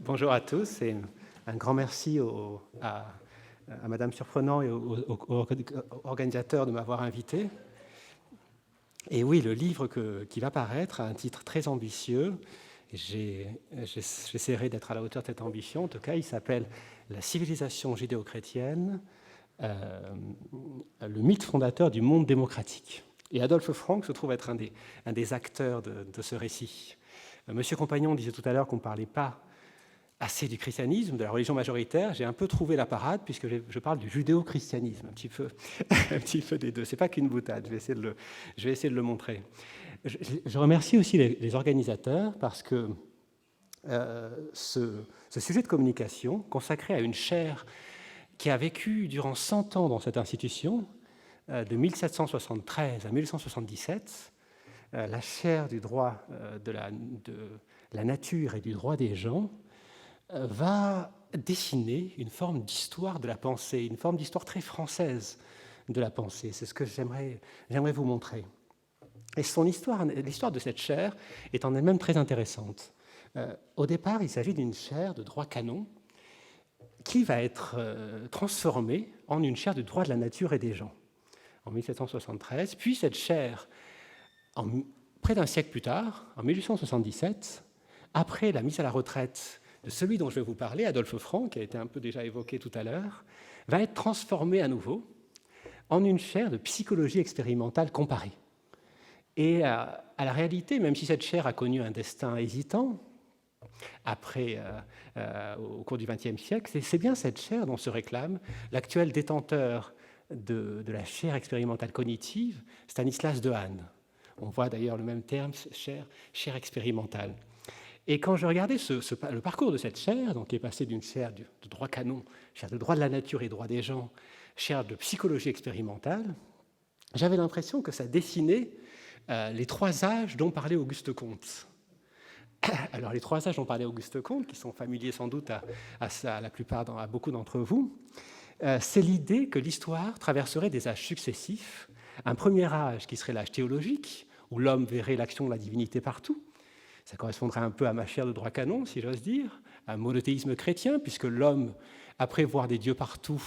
Bonjour à tous et un grand merci à Madame Surprenant et aux organisateurs de m'avoir invité. Et oui, le livre qui va paraître a un titre très ambitieux. J'essaierai d'être à la hauteur de cette ambition. En tout cas, il s'appelle « La civilisation judéo-chrétienne, le mythe fondateur du monde démocratique ». Et Adolphe Frank se trouve être un des acteurs de ce récit. Monsieur Compagnon disait tout à l'heure qu'on ne parlait pas assez du christianisme, de la religion majoritaire. J'ai un peu trouvé la parade puisque je parle du judéo-christianisme, un petit peu, un petit peu des deux. C'est pas qu'une boutade, je vais essayer de le montrer. Je remercie aussi les organisateurs parce que ce sujet de communication consacré à une chaire qui a vécu durant 100 ans dans cette institution, de 1773 à 1877, la chaire du droit de la nature et du droit des gens, va dessiner une forme d'histoire de la pensée, une forme d'histoire très française de la pensée. C'est ce que j'aimerais vous montrer. Et l'histoire de cette chaire est en elle-même très intéressante. Au départ, il s'agit d'une chaire de droit canon qui va être transformée en une chaire de droit de la nature et des gens en 1773. Puis cette chaire, près d'un siècle plus tard, en 1877, après la mise à la retraite de celui dont je vais vous parler, Adolphe Frank, qui a été un peu déjà évoqué tout à l'heure, va être transformé à nouveau en une chaire de psychologie expérimentale comparée. Et à la réalité, même si cette chaire a connu un destin hésitant, au cours du XXe siècle, c'est bien cette chaire dont se réclame l'actuel détenteur de la chaire expérimentale cognitive, Stanislas Dehaene. On voit d'ailleurs le même terme, chaire expérimentale. Et quand je regardais le parcours de cette chaire, donc qui est passée d'une chaire de droit canon, chaire de droit de la nature et droit des gens, chaire de psychologie expérimentale, j'avais l'impression que ça dessinait les trois âges dont parlait Auguste Comte. Alors les trois âges dont parlait Auguste Comte, qui sont familiers sans doute à beaucoup d'entre vous, c'est l'idée que l'histoire traverserait des âges successifs. Un premier âge qui serait l'âge théologique, où l'homme verrait l'action de la divinité partout. Ça correspondrait un peu à ma chaire de droit canon, si j'ose dire, un monothéisme chrétien, puisque l'homme, après voir des dieux partout,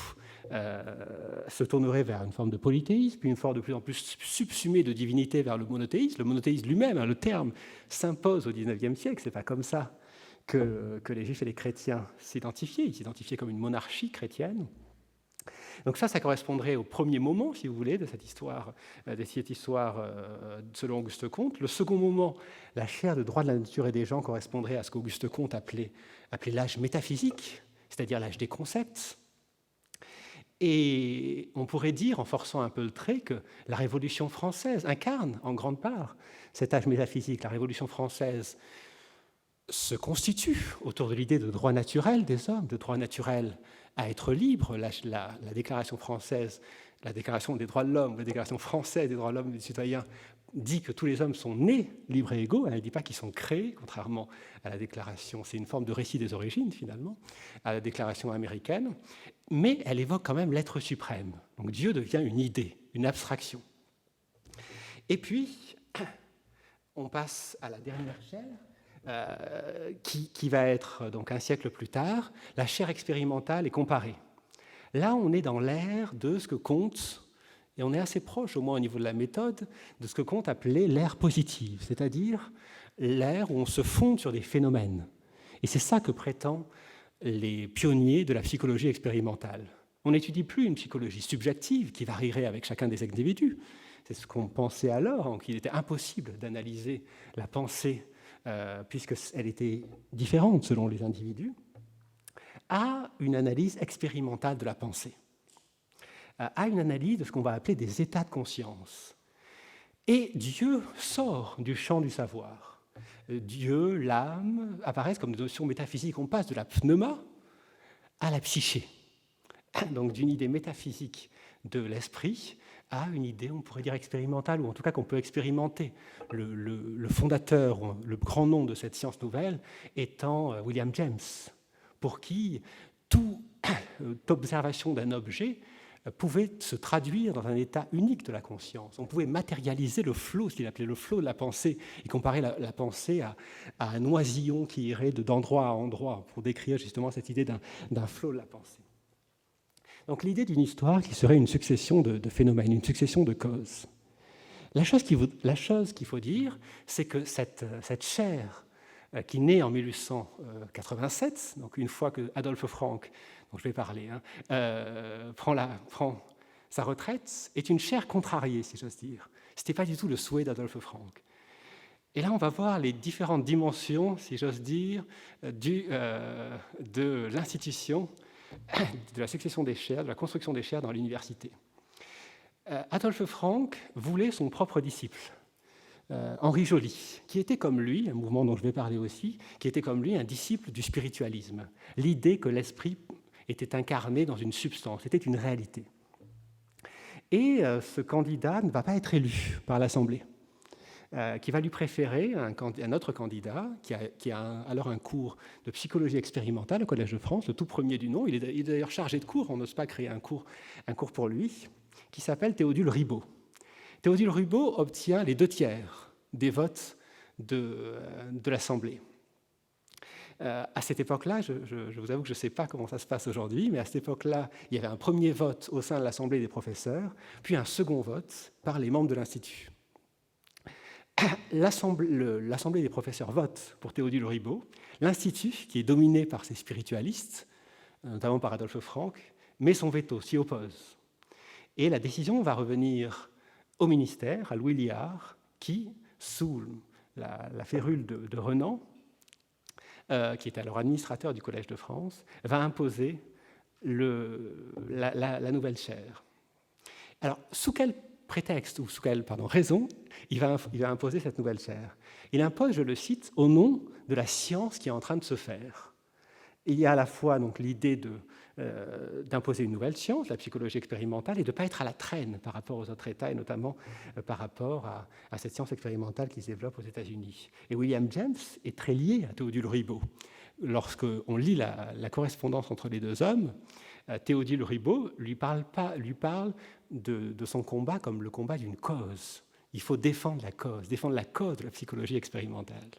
se tournerait vers une forme de polythéisme, puis une forme de plus en plus subsumée de divinité vers le monothéisme. Le monothéisme lui-même, le terme, s'impose au XIXe siècle. Ce n'est pas comme ça que les Juifs et les chrétiens s'identifiaient. Ils s'identifiaient comme une monarchie chrétienne. Donc ça correspondrait au premier moment, si vous voulez, de cette histoire selon Auguste Comte. Le second moment, la chaire de droit de la nature et des gens correspondrait à ce qu'Auguste Comte appelait l'âge métaphysique, c'est-à-dire l'âge des concepts. Et on pourrait dire, en forçant un peu le trait, que la Révolution française incarne en grande part cet âge métaphysique. La Révolution française se constitue autour de l'idée de droit naturel des hommes, de droit naturel à être libre. La déclaration française, la déclaration des droits de l'homme, la déclaration française des droits de l'homme et des citoyens dit que tous les hommes sont nés libres et égaux. Elle ne dit pas qu'ils sont créés, contrairement à la déclaration. C'est une forme de récit des origines, finalement, à la déclaration américaine. Mais elle évoque quand même l'être suprême. Donc Dieu devient une idée, une abstraction. Et puis, on passe à la dernière chaire, qui va être donc un siècle plus tard, la chaire expérimentale et comparée. Là, on est dans l'ère de ce que Comte, et on est assez proche, au moins au niveau de la méthode, de ce que Comte appelait l'ère positive, c'est-à-dire l'ère où on se fonde sur des phénomènes. Et c'est ça que prétendent les pionniers de la psychologie expérimentale. On n'étudie plus une psychologie subjective qui varierait avec chacun des individus. C'est ce qu'on pensait alors, qu'il était impossible d'analyser la pensée puisqu'elle était différente selon les individus, à une analyse expérimentale de la pensée, à une analyse de ce qu'on va appeler des états de conscience. Et Dieu sort du champ du savoir. Dieu, l'âme, apparaissent comme des notions métaphysiques. On passe de la pneuma à la psyché. Donc d'une idée métaphysique de l'esprit à une idée, on pourrait dire expérimentale, ou en tout cas qu'on peut expérimenter. Le fondateur, le grand nom de cette science nouvelle étant William James, pour qui toute observation d'un objet pouvait se traduire dans un état unique de la conscience. On pouvait matérialiser le flot, ce qu'il appelait le flot de la pensée. Il comparait la pensée à un oisillon qui irait d'endroit à endroit pour décrire justement cette idée d'un flot de la pensée. Donc l'idée d'une histoire qui serait une succession de phénomènes, une succession de causes. La chose qu'il faut dire, c'est que cette chaire qui naît en 1887, donc une fois que Adolphe Frank, dont je vais parler, prend sa retraite, est une chaire contrariée, si j'ose dire. Ce n'était pas du tout le souhait d'Adolphe Frank. Et là, on va voir les différentes dimensions, si j'ose dire, de l'institution, de la succession des chaires, de la construction des chaires dans l'université. Adolphe Frank voulait son propre disciple, Henri Joly, qui était comme lui, un mouvement dont je vais parler aussi, qui était comme lui un disciple du spiritualisme. L'idée que l'esprit était incarné dans une substance, c'était une réalité. Et ce candidat ne va pas être élu par l'Assemblée, qui va lui préférer un autre candidat qui a alors un cours de psychologie expérimentale au Collège de France, le tout premier du nom. Il est d'ailleurs chargé de cours, on n'ose pas créer un cours pour lui, qui s'appelle Théodule Ribaud. Théodule Ribaud obtient les 2/3 des votes de l'Assemblée. À cette époque-là, je vous avoue que je ne sais pas comment ça se passe aujourd'hui, mais à cette époque-là, il y avait un premier vote au sein de l'Assemblée des professeurs, puis un second vote par les membres de l'Institut. L'Assemblée des professeurs vote pour Théodule Ribaud. L'Institut, qui est dominé par ces spiritualistes, notamment par Adolphe Frank, met son veto, s'y oppose. Et la décision va revenir au ministère, à Louis Liard, qui, sous la férule de Renan, qui était alors administrateur du Collège de France, va imposer la nouvelle chaire. Alors, sous quel prétexte, ou sous quelle raison, il va imposer cette nouvelle chaire? Il impose, je le cite, au nom de la science qui est en train de se faire. Il y a à la fois donc l'idée d'imposer une nouvelle science, la psychologie expérimentale, et de ne pas être à la traîne par rapport aux autres États, et notamment par rapport à cette science expérimentale qui se développe aux États-Unis. Et William James est très lié à Théodule Ribaud. Lorsqu'on lit la correspondance entre les deux hommes, Théodule Ribaud lui parle de son combat comme le combat d'une cause. Il faut défendre la cause de la psychologie expérimentale.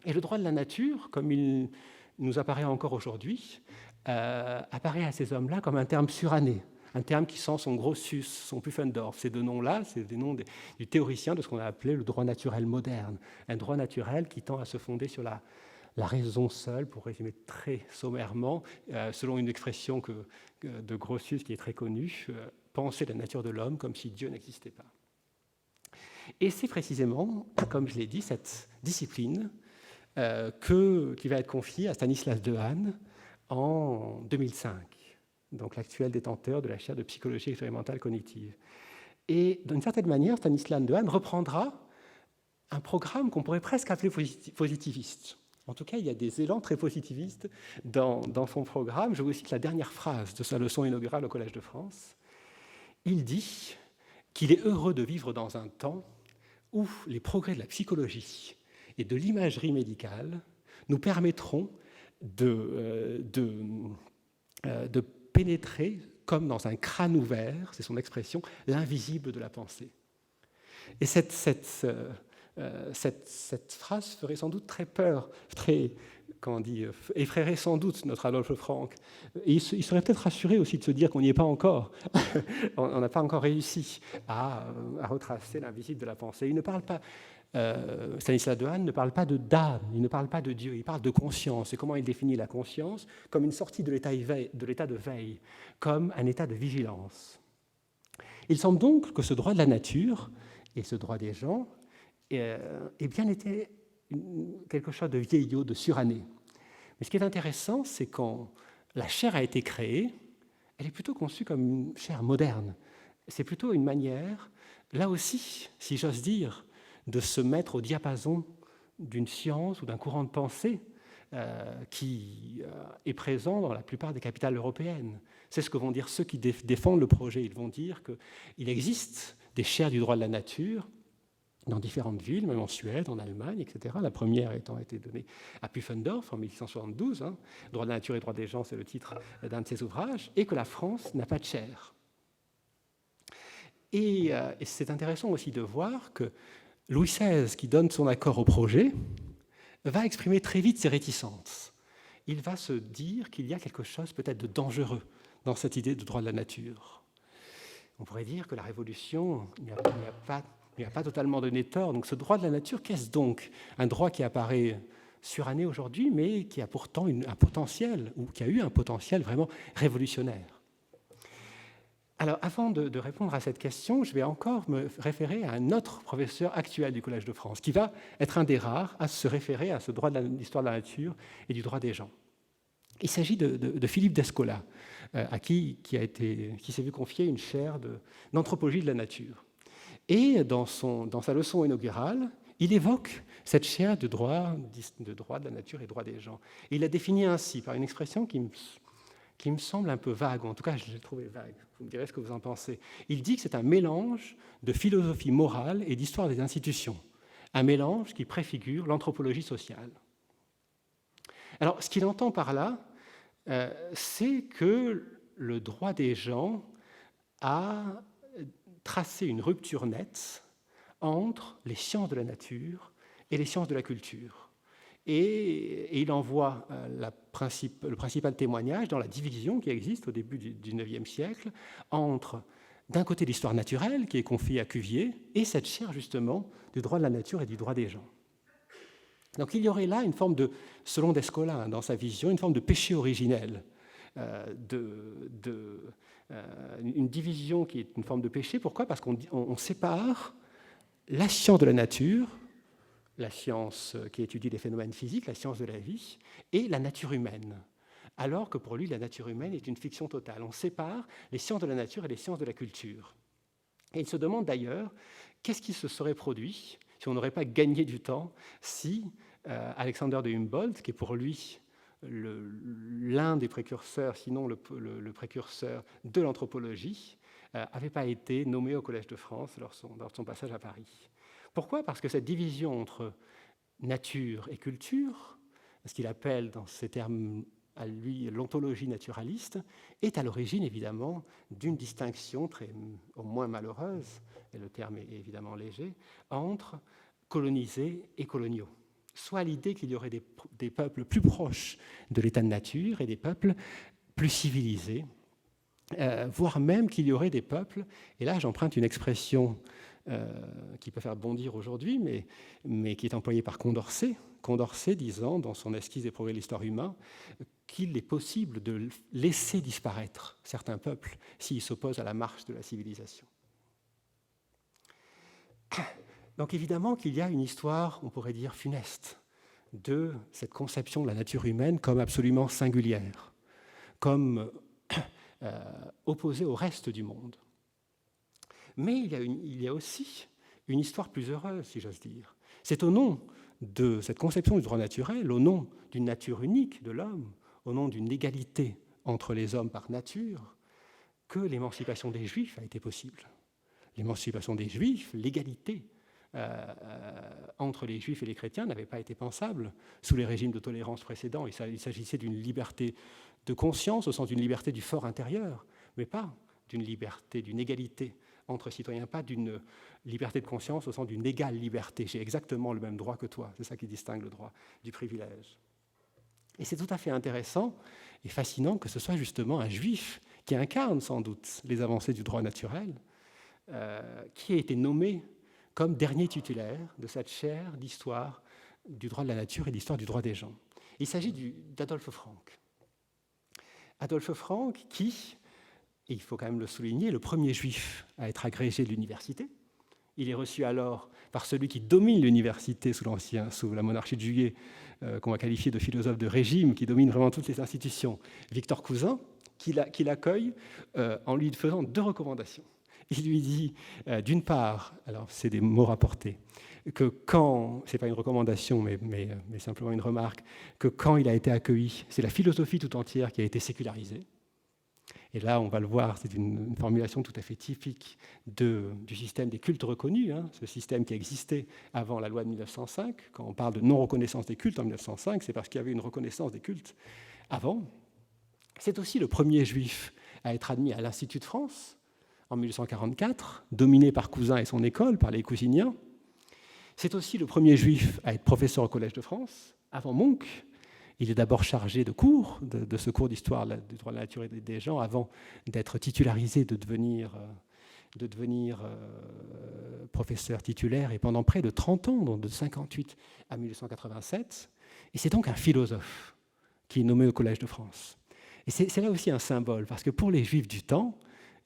Et le droit de la nature, comme il nous apparaît encore aujourd'hui, apparaît à ces hommes-là comme un terme suranné, un terme qui sent son Grotius, son Pufendorf. Ces deux noms-là, c'est des noms du théoricien de ce qu'on a appelé le droit naturel moderne, un droit naturel qui tend à se fonder sur la raison seule, pour résumer très sommairement, selon une expression de Grotius qui est très connue, penser la nature de l'homme comme si Dieu n'existait pas. Et c'est précisément, comme je l'ai dit, cette discipline qui va être confiée à Stanislas Dehaene en 2005, donc l'actuel détenteur de la chaire de psychologie expérimentale cognitive. Et d'une certaine manière, Stanislas Dehaene reprendra un programme qu'on pourrait presque appeler positiviste. En tout cas, il y a des élans très positivistes dans son programme. Je vous cite la dernière phrase de sa leçon inaugurale au Collège de France. Il dit qu'il est heureux de vivre dans un temps où les progrès de la psychologie et de l'imagerie médicale nous permettront de pénétrer, comme dans un crâne ouvert, c'est son expression, l'invisible de la pensée. Et cette phrase ferait sans doute très peur, effraierait sans doute notre Adolphe Frank. Et il serait peut-être rassuré aussi de se dire qu'on n'y est pas encore. On n'a pas encore réussi à retracer l'invisible de la pensée. Il ne parle pas, Stanislas Dehaene ne parle pas d'âme, il ne parle pas de Dieu, il parle de conscience. Et comment il définit la conscience? Comme une sortie de l'état de veille, comme un état de vigilance. Il semble donc que ce droit de la nature et ce droit des gens ait bien été quelque chose de vieillot, de suranné. Mais ce qui est intéressant, c'est quand la chaire a été créée, elle est plutôt conçue comme une chaire moderne. C'est plutôt une manière, là aussi, si j'ose dire, de se mettre au diapason d'une science ou d'un courant de pensée qui est présent dans la plupart des capitales européennes. C'est ce que vont dire ceux qui défendent le projet. Ils vont dire qu'il existe des chaires du droit de la nature dans différentes villes, même en Suède, en Allemagne, etc. La première étant été donnée à Pufendorf en 1672. Droit de la nature et droit des gens, c'est le titre d'un de ses ouvrages, et que la France n'a pas de chaire. Et c'est intéressant aussi de voir que Louis XVI, qui donne son accord au projet, va exprimer très vite ses réticences. Il va se dire qu'il y a quelque chose peut-être de dangereux dans cette idée de droit de la nature. On pourrait dire que la Révolution n'y a pas totalement donné tort. Donc ce droit de la nature, qu'est-ce donc? Un droit qui apparaît suranné aujourd'hui, mais qui a pourtant un potentiel, ou qui a eu un potentiel vraiment révolutionnaire. Alors, avant de répondre à cette question, je vais encore me référer à un autre professeur actuel du Collège de France, qui va être un des rares à se référer à ce droit de l'histoire de la nature et du droit des gens. Il s'agit de Philippe d'Escola, à qui s'est vu confier une chaire d'anthropologie de la nature. Et dans sa leçon inaugurale, il évoque cette chaire de droit de la nature et droit des gens. Et il la définit ainsi, par une expression qui me semble un peu vague, ou en tout cas je l'ai trouvé vague. Vous me direz ce que vous en pensez. Il dit que c'est un mélange de philosophie morale et d'histoire des institutions, un mélange qui préfigure l'anthropologie sociale. Alors, ce qu'il entend par là, c'est que le droit des gens a tracé une rupture nette entre les sciences de la nature et les sciences de la culture. Et il en voit le principal témoignage dans la division qui existe au début du XIXe siècle entre, d'un côté, l'histoire naturelle qui est confiée à Cuvier et cette chaire, justement, du droit de la nature et du droit des gens. Donc il y aurait là une forme de, selon Descola, dans sa vision, une forme de péché originel, une division qui est une forme de péché. Pourquoi? Parce qu'on sépare la science de la nature, la science qui étudie les phénomènes physiques, la science de la vie, et la nature humaine. Alors que pour lui, la nature humaine est une fiction totale. On sépare les sciences de la nature et les sciences de la culture. Et il se demande d'ailleurs, qu'est-ce qui se serait produit si on n'aurait pas gagné du temps si Alexander de Humboldt, qui est pour lui l'un des précurseurs, sinon le précurseur de l'anthropologie, n'avait pas été nommé au Collège de France lors de son passage à Paris. Pourquoi? Parce que cette division entre nature et culture, ce qu'il appelle dans ces termes à lui l'ontologie naturaliste, est à l'origine évidemment d'une distinction très, au moins malheureuse, et le terme est évidemment léger, entre colonisés et coloniaux. Soit l'idée qu'il y aurait des peuples plus proches de l'état de nature et des peuples plus civilisés, voire même qu'il y aurait des peuples, et là j'emprunte une expression qui peut faire bondir aujourd'hui, mais qui est employé par Condorcet disant, dans son esquisse des progrès de l'histoire humaine, qu'il est possible de laisser disparaître certains peuples s'ils s'opposent à la marche de la civilisation. Donc évidemment qu'il y a une histoire, on pourrait dire, funeste, de cette conception de la nature humaine comme absolument singulière, comme opposée au reste du monde. Mais il y a aussi une histoire plus heureuse, si j'ose dire. C'est au nom de cette conception du droit naturel, au nom d'une nature unique de l'homme, au nom d'une égalité entre les hommes par nature, que l'émancipation des Juifs a été possible. L'émancipation des Juifs, l'égalité entre les Juifs et les chrétiens n'avait pas été pensable sous les régimes de tolérance précédents. Il s'agissait d'une liberté de conscience au sens d'une liberté du fort intérieur, mais pas d'une liberté, d'une égalité entre citoyens, pas d'une liberté de conscience au sens d'une égale liberté. J'ai exactement le même droit que toi. C'est ça qui distingue le droit du privilège. Et c'est tout à fait intéressant et fascinant que ce soit justement un juif qui incarne sans doute les avancées du droit naturel, qui a été nommé comme dernier titulaire de cette chaire d'histoire du droit de la nature et d'histoire du droit des gens. Il s'agit d'Adolphe Frank. Adolphe Frank qui, et il faut quand même le souligner, est le premier juif à être agrégé de l'université. Il est reçu alors par celui qui domine l'université sous la monarchie de Juillet, qu'on va qualifier de philosophe de régime, qui domine vraiment toutes les institutions, Victor Cousin, qui l'accueille en lui faisant 2 recommandations. Il lui dit, d'une part, alors c'est des mots rapportés, que quand, ce n'est pas une recommandation, mais simplement une remarque, que quand il a été accueilli, c'est la philosophie tout entière qui a été sécularisée. Et là, on va le voir, c'est une formulation tout à fait typique du système des cultes reconnus, ce système qui existait avant la loi de 1905. Quand on parle de non-reconnaissance des cultes en 1905, c'est parce qu'il y avait une reconnaissance des cultes avant. C'est aussi le premier juif à être admis à l'Institut de France en 1844, dominé par Cousin et son école, par les Cousiniens. C'est aussi le premier juif à être professeur au Collège de France, avant Monck. Il est d'abord chargé de cours, de ce cours d'histoire du droit de la nature et des gens, avant d'être titularisé, de devenir professeur titulaire, et pendant près de 30 ans, donc de 1958 à 1887. Et c'est donc un philosophe qui est nommé au Collège de France. Et c'est là aussi un symbole, parce que pour les Juifs du temps,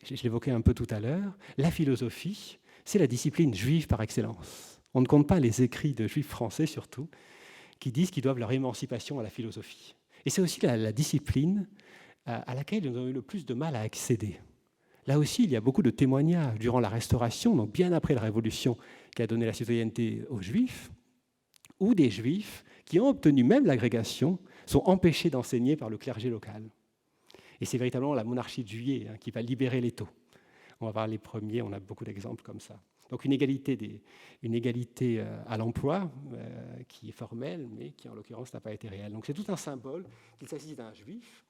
je l'évoquais un peu tout à l'heure, la philosophie, c'est la discipline juive par excellence. On ne compte pas les écrits de Juifs français, surtout, qui disent qu'ils doivent leur émancipation à la philosophie. Et c'est aussi la discipline à laquelle ils ont eu le plus de mal à accéder. Là aussi, il y a beaucoup de témoignages durant la Restauration, donc bien après la Révolution qui a donné la citoyenneté aux Juifs, où des Juifs qui ont obtenu même l'agrégation sont empêchés d'enseigner par le clergé local. Et c'est véritablement la monarchie de Juillet qui va libérer l'étau. On va voir les premiers, on a beaucoup d'exemples comme ça. Donc une égalité à l'emploi qui est formelle, mais qui en l'occurrence n'a pas été réelle. Donc c'est tout un symbole qu'il s'agisse d'un juif.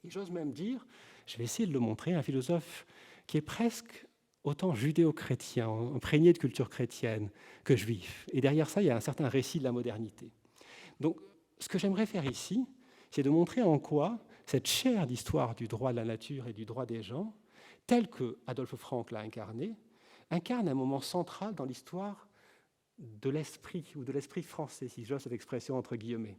Et j'ose même dire, je vais essayer de le montrer, un philosophe qui est presque autant judéo-chrétien, imprégné de culture chrétienne que juif. Et derrière ça, il y a un certain récit de la modernité. Donc ce que j'aimerais faire ici, c'est de montrer en quoi cette chaire d'histoire du droit de la nature et du droit des gens, telle que Adolphe Frank l'a incarnée, incarne un moment central dans l'histoire de l'esprit, ou de l'esprit français, si j'ose cette expression entre guillemets.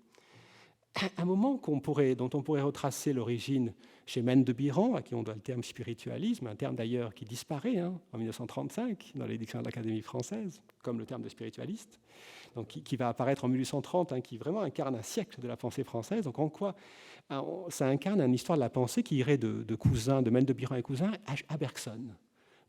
Un moment dont on pourrait retracer l'origine chez Maine de Biran, à qui on doit le terme spiritualisme, un terme d'ailleurs qui disparaît en 1935 dans l'édition de l'Académie française, comme le terme de spiritualiste, donc qui va apparaître en 1830, qui vraiment incarne un siècle de la pensée française. Donc en quoi ça incarne une histoire de la pensée qui irait de Cousin, de Maine de Biran et Cousin à Bergson.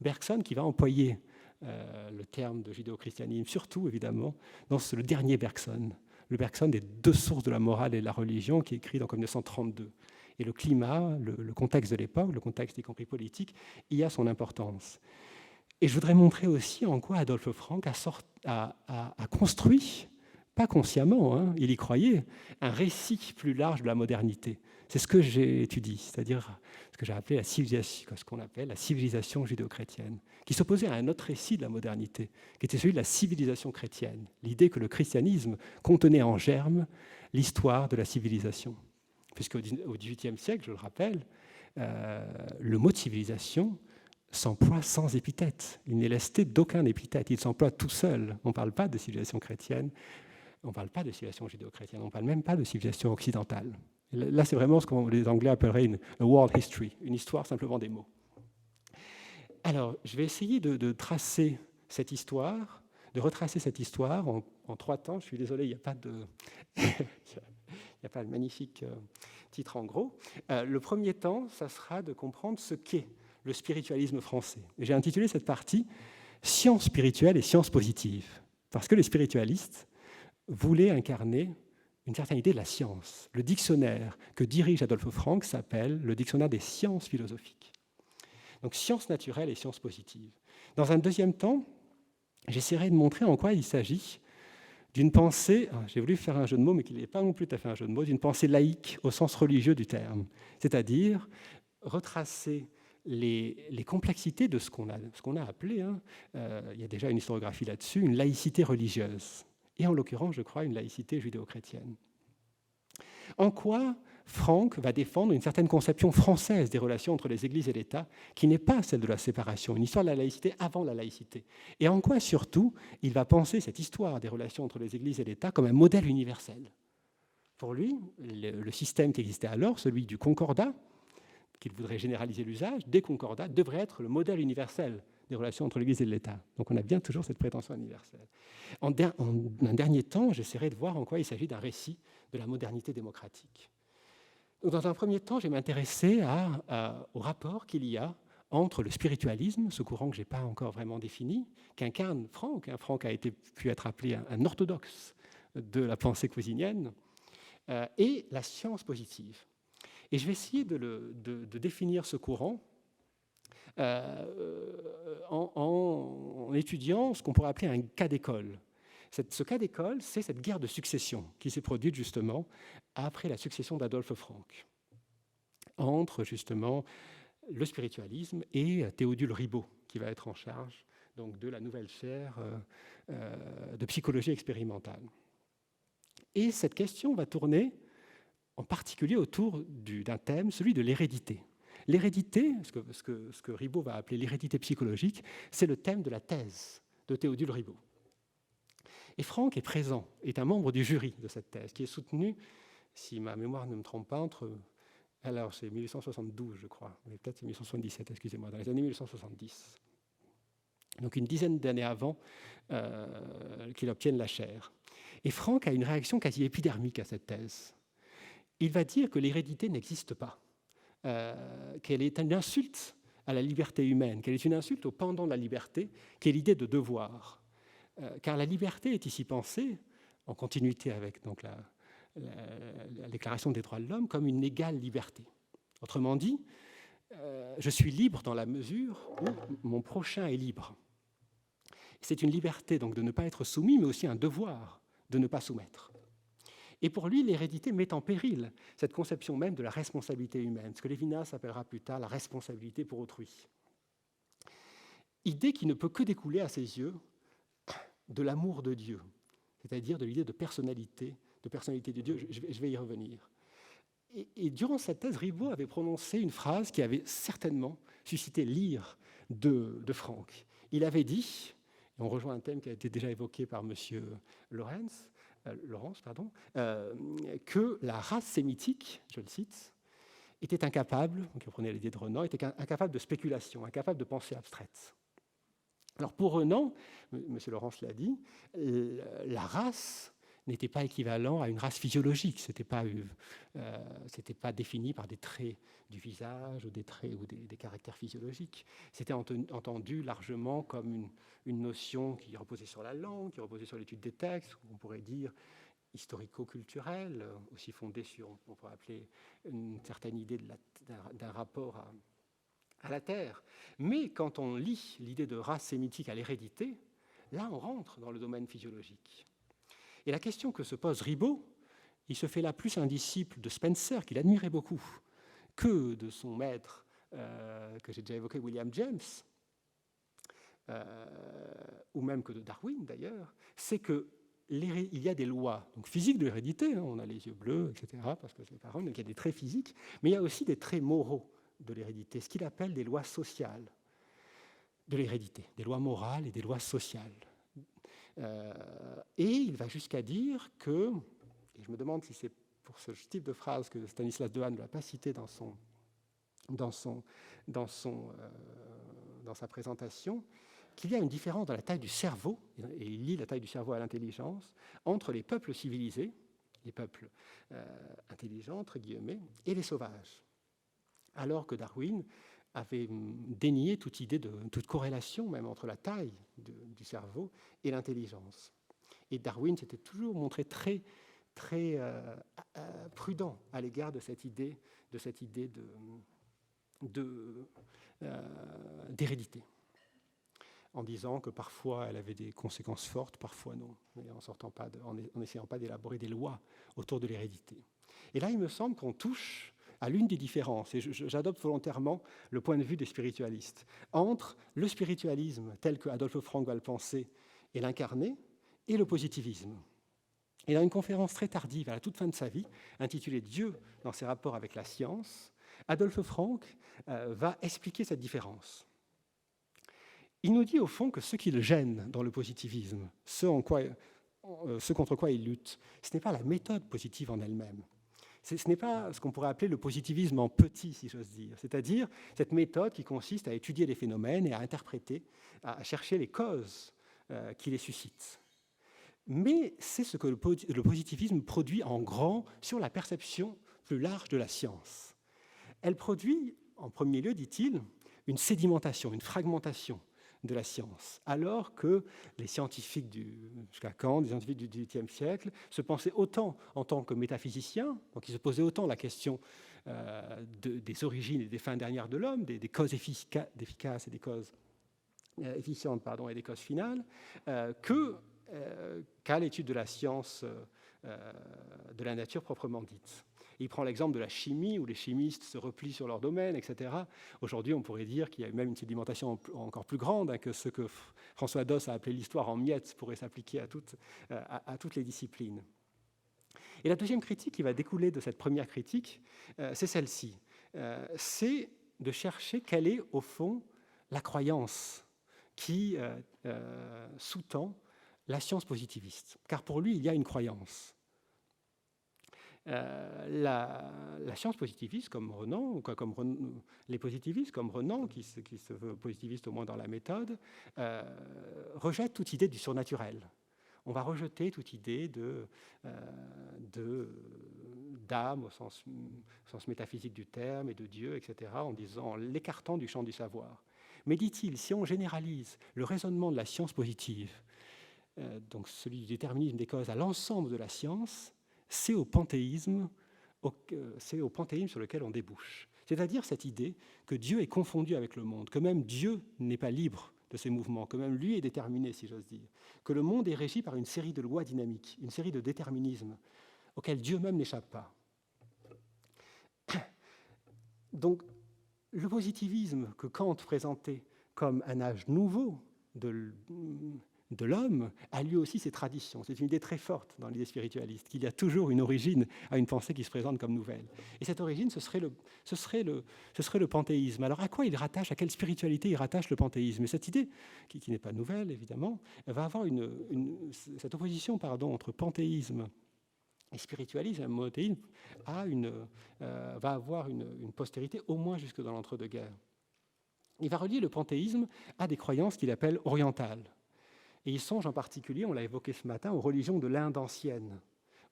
Bergson qui va employer le terme de judéo-christianisme, surtout évidemment dans le dernier Bergson, le Bergson des deux sources de la morale et de la religion, qui est écrit en 1932. Et le climat, le contexte de l'époque, le contexte y compris politique, y a son importance. Et je voudrais montrer aussi en quoi Adolphe Frank a construit, pas consciemment, il y croyait, un récit plus large de la modernité. C'est ce que j'ai étudié, c'est-à-dire ce que j'ai appelé ce qu'on appelle la civilisation judéo-chrétienne, qui s'opposait à un autre récit de la modernité, qui était celui de la civilisation chrétienne, l'idée que le christianisme contenait en germe l'histoire de la civilisation. Puisqu'au XVIIIe siècle, je le rappelle, le mot de civilisation s'emploie sans épithète. Il n'est lesté d'aucun épithète. Il s'emploie tout seul. On ne parle pas de civilisation chrétienne, on ne parle pas de civilisation judéo-chrétienne, on ne parle même pas de civilisation occidentale. Là, c'est vraiment ce que les Anglais appelleraient une world history, une histoire simplement des mots. Alors, je vais essayer de retracer cette histoire en 3 temps. Je suis désolé, il n'y a pas de magnifique titre en gros. Le premier temps, ça sera de comprendre ce qu'est le spiritualisme français. J'ai intitulé cette partie « Science spirituelle et science positive », parce que les spiritualistes voulaient incarner une certaine idée de la science. Le dictionnaire que dirige Adolphe Frank s'appelle le dictionnaire des sciences philosophiques. Donc sciences naturelles et sciences positives. Dans un deuxième temps, j'essaierai de montrer en quoi il s'agit d'une pensée, j'ai voulu faire un jeu de mots, mais qui n'est pas non plus tout à fait un jeu de mots, d'une pensée laïque au sens religieux du terme, c'est-à-dire retracer les complexités de ce qu'on a appelé, il y a déjà une historiographie là-dessus, une laïcité religieuse. Et en l'occurrence, je crois, une laïcité judéo-chrétienne. En quoi Frank va défendre une certaine conception française des relations entre les églises et l'État, qui n'est pas celle de la séparation, une histoire de la laïcité avant la laïcité. Et en quoi, surtout, il va penser cette histoire des relations entre les églises et l'État comme un modèle universel. Pour lui, le système qui existait alors, celui du concordat, qu'il voudrait généraliser l'usage, des concordats, devrait être le modèle universel des relations entre l'Église et l'État. Donc on a bien toujours cette prétention universelle. En un dernier temps, j'essaierai de voir en quoi il s'agit d'un récit de la modernité démocratique. Donc, dans un premier temps, je vais m'intéresser au rapport qu'il y a entre le spiritualisme, ce courant que je n'ai pas encore vraiment défini, qu'incarne Frank. Frank a pu être appelé un orthodoxe de la pensée cousinienne, et la science positive. Et je vais essayer de définir ce courant en étudiant ce qu'on pourrait appeler un cas d'école. Ce cas d'école, c'est cette guerre de succession qui s'est produite justement après la succession d'Adolphe Franck, entre justement le spiritualisme et Théodule Ribot, qui va être en charge donc, de la nouvelle chaire de psychologie expérimentale. Et cette question va tourner en particulier autour d'un thème, celui de l'hérédité. L'hérédité, ce que Ribot va appeler l'hérédité psychologique, c'est le thème de la thèse de Théodule Ribot. Et Franck est présent, est un membre du jury de cette thèse, qui est soutenu, si ma mémoire ne me trompe pas, alors c'est 1872, je crois, mais peut-être c'est 1877, excusez-moi, dans les années 1870. Donc une dizaine d'années avant qu'il obtienne la chaire. Et Franck a une réaction quasi épidermique à cette thèse. Il va dire que l'hérédité n'existe pas, qu'elle est une insulte à la liberté humaine, qu'elle est une insulte au pendant de la liberté, qui est l'idée de devoir. Car la liberté est ici pensée, en continuité avec donc, la Déclaration des droits de l'homme, comme une égale liberté. Autrement dit, je suis libre dans la mesure où mon prochain est libre. C'est une liberté donc, de ne pas être soumis, mais aussi un devoir de ne pas soumettre. Et pour lui, l'hérédité met en péril cette conception même de la responsabilité humaine, ce que Lévinas appellera plus tard la responsabilité pour autrui. Idée qui ne peut que découler à ses yeux de l'amour de Dieu, c'est-à-dire de l'idée de personnalité de Dieu. Je vais y revenir. Et durant cette thèse, Ribot avait prononcé une phrase qui avait certainement suscité l'ire de Franck. Il avait dit, et on rejoint un thème qui a été déjà évoqué par M. Laurence, que la race sémitique, je le cite, était incapable, donc il reprenait l'idée de Renan, était incapable de spéculation, incapable de pensée abstraite. Alors pour Renan, M. Laurence l'a dit, la race n'était pas équivalent à une race physiologique, ce n'était pas défini par des traits du visage ou des traits ou des caractères physiologiques. C'était entendu largement comme une notion qui reposait sur la langue, qui reposait sur l'étude des textes, on pourrait dire historico-culturelle, aussi fondée sur, on pourrait appeler une certaine idée d'un rapport à la terre. Mais quand on lit l'idée de race sémitique à l'hérédité, là on rentre dans le domaine physiologique. Et la question que se pose Ribot, il se fait là plus un disciple de Spencer, qu'il admirait beaucoup, que de son maître, que j'ai déjà évoqué, William James, ou même que de Darwin d'ailleurs, c'est qu'il y a des lois donc physiques de l'hérédité, hein, on a les yeux bleus, etc., parce que c'est les parents, donc il y a des traits physiques, mais il y a aussi des traits moraux de l'hérédité, ce qu'il appelle des lois sociales de l'hérédité, des lois morales et des lois sociales. Et il va jusqu'à dire que, et je me demande si c'est pour ce type de phrase que Stanislas Dehaene ne l'a pas cité dans sa présentation, qu'il y a une différence dans la taille du cerveau, et il lie la taille du cerveau à l'intelligence, entre les peuples civilisés, les peuples intelligents, entre guillemets, et les sauvages. Alors que Darwin avait dénié toute idée toute corrélation même entre la taille du cerveau et l'intelligence. Et Darwin s'était toujours montré très, très prudent à l'égard de cette idée d'hérédité, en disant que parfois elle avait des conséquences fortes, parfois non, mais en n'essayant pas d'élaborer des lois autour de l'hérédité. Et là, il me semble qu'on touche à l'une des différences, et j'adopte volontairement le point de vue des spiritualistes, entre le spiritualisme tel que Adolphe Franck va le penser et l'incarner, et le positivisme. Et dans une conférence très tardive, à la toute fin de sa vie, intitulée « Dieu dans ses rapports avec la science », Adolphe Franck va expliquer cette différence. Il nous dit au fond que ce qui le gêne dans le positivisme, ce contre quoi il lutte, ce n'est pas la méthode positive en elle-même. Ce n'est pas ce qu'on pourrait appeler le positivisme en petit, si j'ose dire, c'est-à-dire cette méthode qui consiste à étudier les phénomènes et à interpréter, à chercher les causes qui les suscitent. Mais c'est ce que le positivisme produit en grand sur la perception plus large de la science. Elle produit, en premier lieu, dit-il, une sédimentation, une fragmentation de la science, alors que les scientifiques jusqu'à Kant, les scientifiques du XVIIIe siècle, se pensaient autant en tant que métaphysiciens, donc ils se posaient autant la question des origines et des fins dernières de l'homme, des causes efficaces et des causes efficientes, et des causes finales, qu'à l'étude de la science de la nature proprement dite. Il prend l'exemple de la chimie, où les chimistes se replient sur leur domaine, etc. Aujourd'hui, on pourrait dire qu'il y a même une sédimentation encore plus grande, que ce que François Doss a appelé l'histoire en miettes pourrait s'appliquer à toutes les disciplines. Et la deuxième critique qui va découler de cette première critique, c'est celle-ci. C'est de chercher quelle est, au fond, la croyance qui sous-tend la science positiviste. Car pour lui, il y a une croyance. La science positiviste, comme Renan, les positivistes, comme Renan, qui se veut positiviste au moins dans la méthode, rejette toute idée du surnaturel. On va rejeter toute idée d'âme au sens métaphysique du terme et de Dieu, etc., en l'écartant du champ du savoir. Mais dit-il, si on généralise le raisonnement de la science positive, donc celui du déterminisme des causes, à l'ensemble de la science, c'est au panthéisme sur lequel on débouche. C'est-à-dire cette idée que Dieu est confondu avec le monde, que même Dieu n'est pas libre de ses mouvements, que même lui est déterminé, si j'ose dire, que le monde est régi par une série de lois dynamiques, une série de déterminismes auxquels Dieu même n'échappe pas. Donc, le positivisme que Kant présentait comme un âge nouveau de l'homme a lui aussi ses traditions. C'est une idée très forte dans l'idée spiritualiste, qu'il y a toujours une origine à une pensée qui se présente comme nouvelle. Et cette origine, ce serait le panthéisme. Alors à quoi il rattache, à quelle spiritualité il rattache le panthéisme? Et cette idée, qui n'est pas nouvelle évidemment, va avoir cette opposition entre panthéisme et spiritualisme, et monothéisme, va avoir une postérité au moins jusque dans l'entre-deux-guerres. Il va relier le panthéisme à des croyances qu'il appelle orientales. Et il songe en particulier, on l'a évoqué ce matin, aux religions de l'Inde ancienne,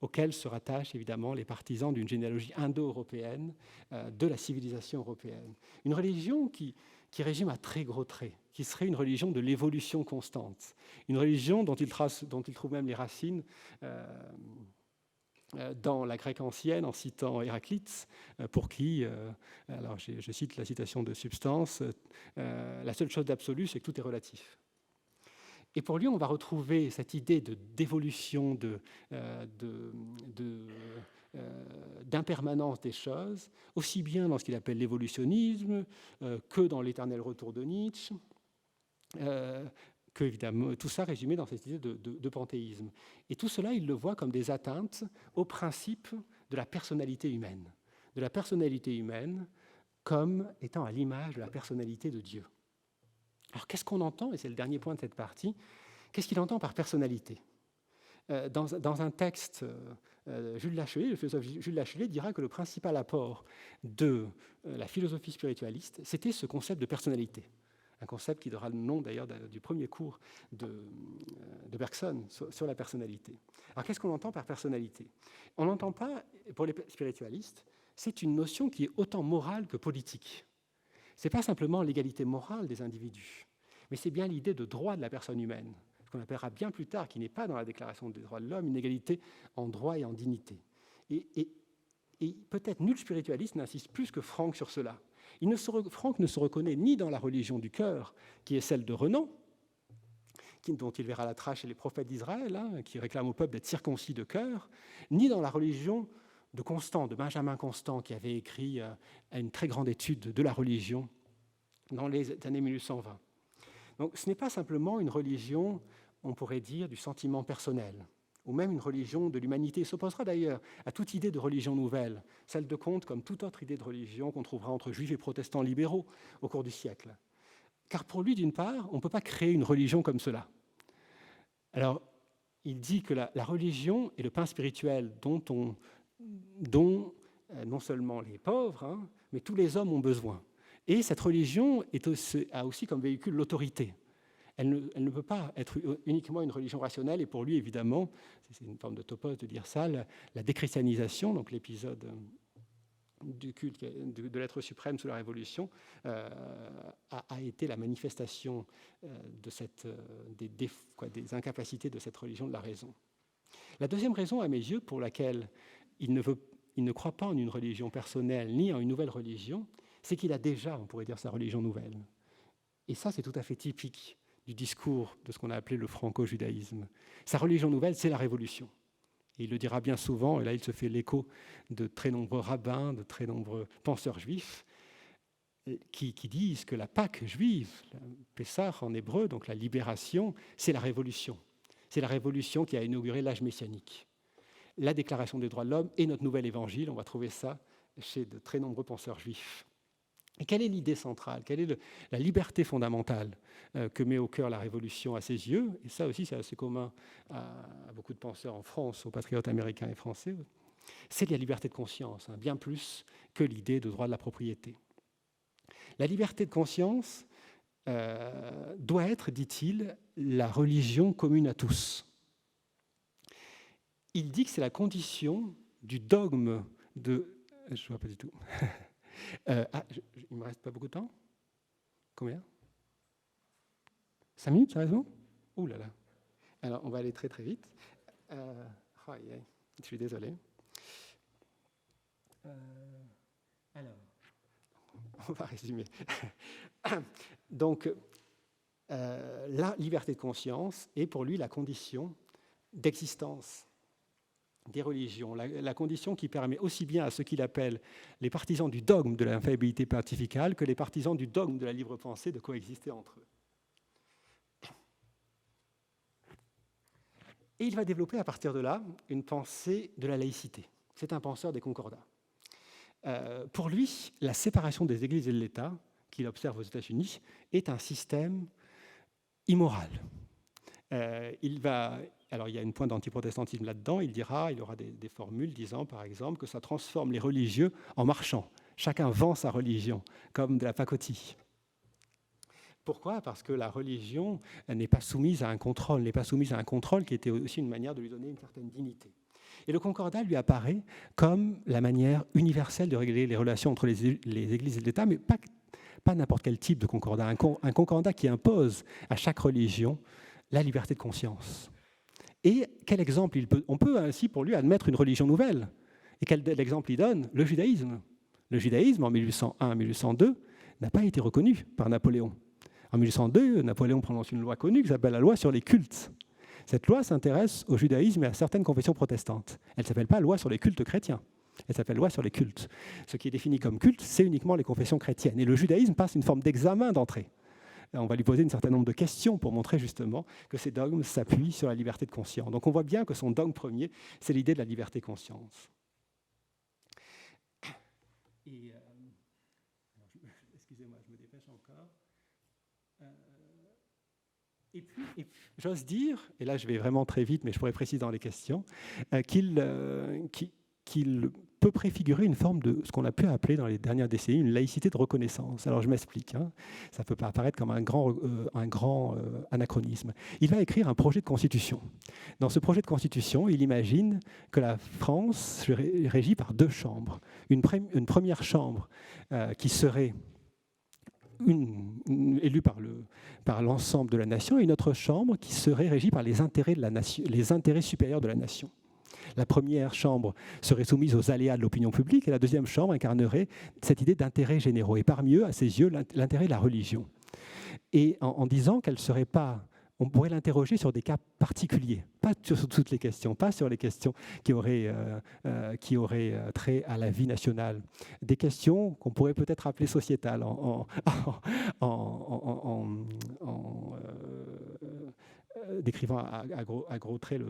auxquelles se rattachent évidemment les partisans d'une généalogie indo-européenne de la civilisation européenne. Une religion qui résume à très gros traits, qui serait une religion de l'évolution constante, une religion dont il trouve même les racines dans la Grecque ancienne, en citant Héraclite, pour qui, alors je cite la citation de Substance, la seule chose d'absolu, c'est que tout est relatif. Et pour lui, on va retrouver cette idée d'évolution, d'impermanence des choses, aussi bien dans ce qu'il appelle l'évolutionnisme que dans l'éternel retour de Nietzsche, que évidemment, tout ça résumé dans cette idée de panthéisme. Et tout cela, il le voit comme des atteintes au principe de la personnalité humaine, comme étant à l'image de la personnalité de Dieu. Alors qu'est-ce qu'on entend, et c'est le dernier point de cette partie, qu'est-ce qu'il entend par personnalité? Dans un texte, le philosophe Jules Lachelet dira que le principal apport de la philosophie spiritualiste, c'était ce concept de personnalité. Un concept qui donnera le nom d'ailleurs du premier cours de Bergson sur la personnalité. Alors qu'est-ce qu'on entend par personnalité? On n'entend pas, pour les spiritualistes, c'est une notion qui est autant morale que politique. Ce n'est pas simplement l'égalité morale des individus, mais c'est bien l'idée de droit de la personne humaine, ce qu'on appellera bien plus tard, qui n'est pas dans la Déclaration des droits de l'homme, une égalité en droit et en dignité. Et peut-être nul spiritualiste n'insiste plus que Franck sur cela. Franck ne se reconnaît ni dans la religion du cœur, qui est celle de Renan, dont il verra la trace chez les prophètes d'Israël, qui réclament au peuple d'être circoncis de cœur, ni dans la religion de Constant, de Benjamin Constant, qui avait écrit une très grande étude de la religion dans les années 1820. Donc ce n'est pas simplement une religion, on pourrait dire, du sentiment personnel, ou même une religion de l'humanité. Il s'opposera d'ailleurs à toute idée de religion nouvelle, celle de Comte comme toute autre idée de religion qu'on trouvera entre juifs et protestants libéraux au cours du siècle. Car pour lui, d'une part, on ne peut pas créer une religion comme cela. Alors, il dit que la religion est le pain spirituel dont non seulement les pauvres, mais tous les hommes ont besoin. Et cette religion a aussi comme véhicule l'autorité. Elle ne peut pas être uniquement une religion rationnelle, et pour lui, évidemment, c'est une forme de topos de dire ça, la déchristianisation, donc l'épisode du culte de l'être suprême sous la Révolution, a été la manifestation des incapacités de cette religion de la raison. La deuxième raison, à mes yeux, pour laquelle il ne veut il ne croit pas en une religion personnelle ni en une nouvelle religion, c'est qu'il a déjà, on pourrait dire, sa religion nouvelle. Et ça, c'est tout à fait typique du discours de ce qu'on a appelé le franco-judaïsme. Sa religion nouvelle, c'est la révolution. Et il le dira bien souvent, et là il se fait l'écho de très nombreux rabbins, de très nombreux penseurs juifs, qui disent que la Pâque juive, la Pessah en hébreu, donc la libération, c'est la révolution. C'est la révolution qui a inauguré l'âge messianique. La Déclaration des droits de l'homme et notre nouvel évangile, on va trouver ça chez de très nombreux penseurs juifs. Et quelle est l'idée centrale? Quelle est la liberté fondamentale que met au cœur la Révolution à ses yeux? Et ça aussi, c'est assez commun à beaucoup de penseurs en France, aux patriotes américains et français. C'est la liberté de conscience, bien plus que l'idée de droit de la propriété. La liberté de conscience doit être, dit-il, la religion commune à tous. Il dit que c'est la condition du dogme de... Je ne vois pas du tout. Il ne me reste pas beaucoup de temps. Combien? 5 minutes, sérieusement? Ouh là là. Alors, on va aller très très vite. Je suis désolé. Alors, on va résumer. Donc, la liberté de conscience est pour lui la condition d'existence des religions, la condition qui permet aussi bien à ceux qu'il appelle les partisans du dogme de l'infaillibilité pontificale que les partisans du dogme de la libre pensée de coexister entre eux. Et il va développer à partir de là une pensée de la laïcité. C'est un penseur des concordats. Pour lui, la séparation des églises et de l'État, qu'il observe aux États-Unis, est un système immoral. Alors, il y a une pointe d'antiprotestantisme là-dedans. Il aura des formules disant, par exemple, que ça transforme les religieux en marchands. Chacun vend sa religion, comme de la pacotille. Pourquoi? Parce que la religion n'est pas soumise à un contrôle, qui était aussi une manière de lui donner une certaine dignité. Et le concordat lui apparaît comme la manière universelle de régler les relations entre les églises et l'État, mais pas n'importe quel type de concordat. Un concordat qui impose à chaque religion la liberté de conscience. Et quel exemple on peut ainsi pour lui admettre une religion nouvelle. Et quel exemple il donne? Le judaïsme. Le judaïsme, en 1801-1802, n'a pas été reconnu par Napoléon. En 1802, Napoléon prononce une loi connue qui s'appelle la loi sur les cultes. Cette loi s'intéresse au judaïsme et à certaines confessions protestantes. Elle ne s'appelle pas loi sur les cultes chrétiens. Elle s'appelle loi sur les cultes. Ce qui est défini comme culte, c'est uniquement les confessions chrétiennes. Et le judaïsme passe une forme d'examen d'entrée. On va lui poser un certain nombre de questions pour montrer justement que ces dogmes s'appuient sur la liberté de conscience. Donc on voit bien que son dogme premier, c'est l'idée de la liberté de conscience. Excusez-moi, je me dépêche encore. Et puis, j'ose dire, et là je vais vraiment très vite, mais je pourrais préciser dans les questions, qu'il peut préfigurer une forme de ce qu'on a pu appeler dans les dernières décennies une laïcité de reconnaissance. Alors je m'explique, ça peut apparaître comme un grand anachronisme. Il va écrire un projet de constitution. Dans ce projet de constitution, il imagine que la France serait régie par 2 chambres. Une première chambre qui serait élue par l'ensemble de la nation, et une autre chambre qui serait régie par les intérêts de la nation, les intérêts supérieurs de la nation. La première chambre serait soumise aux aléas de l'opinion publique et la deuxième chambre incarnerait cette idée d'intérêts généraux. Et parmi eux, à ses yeux, l'intérêt de la religion. Et en disant qu'elle ne serait pas... On pourrait l'interroger sur des cas particuliers, pas sur toutes les questions, pas sur les questions qui auraient trait à la vie nationale. Des questions qu'on pourrait peut-être appeler sociétales décrivant à gros traits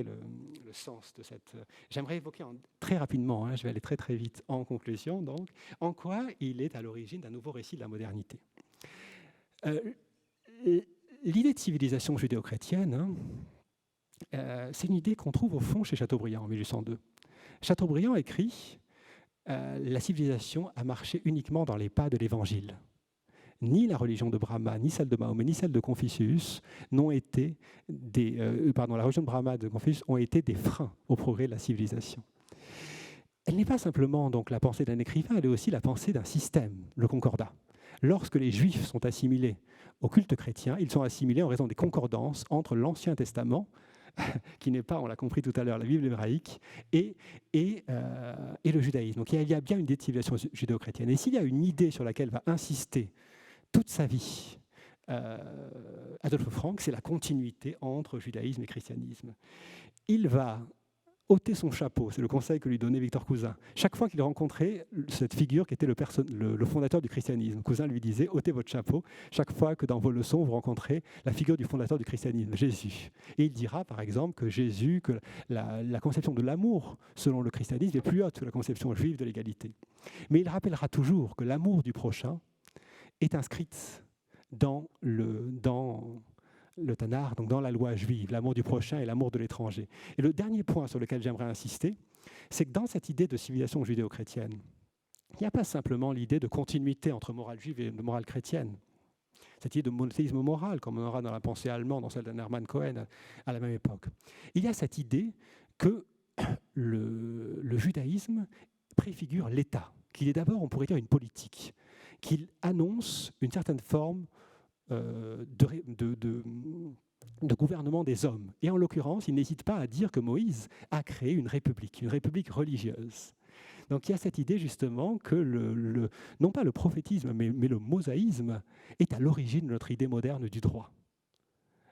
le sens de cette... J'aimerais évoquer très rapidement, je vais aller très très vite en conclusion, donc, en quoi il est à l'origine d'un nouveau récit de la modernité. L'idée de civilisation judéo-chrétienne, c'est une idée qu'on trouve au fond chez Chateaubriand en 1802. Chateaubriand écrit « La civilisation a marché uniquement dans les pas de l'Évangile. Ni la religion de Brahma, ni celle de Mahomet, ni celle de Confucius n'ont été la religion de Brahma et de Confucius ont été des freins au progrès de la civilisation. » Elle n'est pas simplement donc la pensée d'un écrivain, elle est aussi la pensée d'un système, le concordat. Lorsque les Juifs sont assimilés au culte chrétien, ils sont assimilés en raison des concordances entre l'Ancien Testament qui n'est pas, on l'a compris tout à l'heure, la Bible hébraïque, et le judaïsme. Donc il y a bien une décivilisation judéo-chrétienne. Et s'il y a une idée sur laquelle va insister toute sa vie Adolphe Frank, c'est la continuité entre judaïsme et christianisme. Il va ôter son chapeau, c'est le conseil que lui donnait Victor Cousin. Chaque fois qu'il rencontrait cette figure qui était le fondateur du christianisme, Cousin lui disait « ôtez votre chapeau » chaque fois que dans vos leçons vous rencontrez la figure du fondateur du christianisme, Jésus. Et il dira par exemple que Jésus, que la conception de l'amour selon le christianisme est plus haute que la conception juive de l'égalité. Mais il rappellera toujours que l'amour du prochain est inscrite dans le Tanakh, donc dans la loi juive, l'amour du prochain et l'amour de l'étranger. Et le dernier point sur lequel j'aimerais insister, c'est que dans cette idée de civilisation judéo-chrétienne, il n'y a pas simplement l'idée de continuité entre morale juive et morale chrétienne. Cette idée de monothéisme moral, comme on aura dans la pensée allemande, dans celle d'Hermann Cohen à la même époque. Il y a cette idée que le judaïsme préfigure l'État, qu'il est d'abord, on pourrait dire, une politique, qu'il annonce une certaine forme de gouvernement des hommes. Et en l'occurrence, il n'hésite pas à dire que Moïse a créé une république religieuse. Donc il y a cette idée justement que non pas le prophétisme, mais le mosaïsme est à l'origine de notre idée moderne du droit.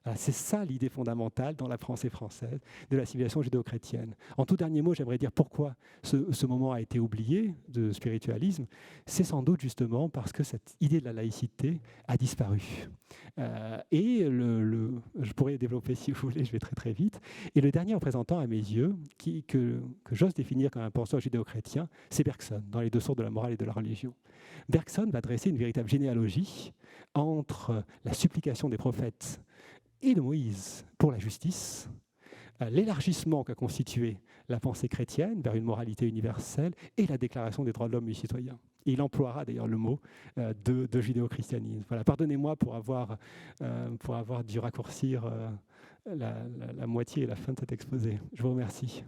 Alors, c'est ça l'idée fondamentale dans la pensée française de la civilisation judéo-chrétienne. En tout dernier mot, j'aimerais dire pourquoi ce moment a été oublié de spiritualisme. C'est sans doute justement parce que cette idée de la laïcité a disparu. Je pourrais développer si vous voulez, je vais très très vite. Et le dernier représentant à mes yeux, que j'ose définir comme un penseur judéo-chrétien, c'est Bergson, dans les deux sources de la morale et de la religion. Bergson va dresser une véritable généalogie entre la supplication des prophètes et de Moïse pour la justice, l'élargissement qu'a constitué la pensée chrétienne vers une moralité universelle et la déclaration des droits de l'homme et du citoyen. Et il emploiera d'ailleurs le mot de judéo-christianisme. Voilà, pardonnez-moi pour avoir dû raccourcir la moitié et la fin de cet exposé. Je vous remercie.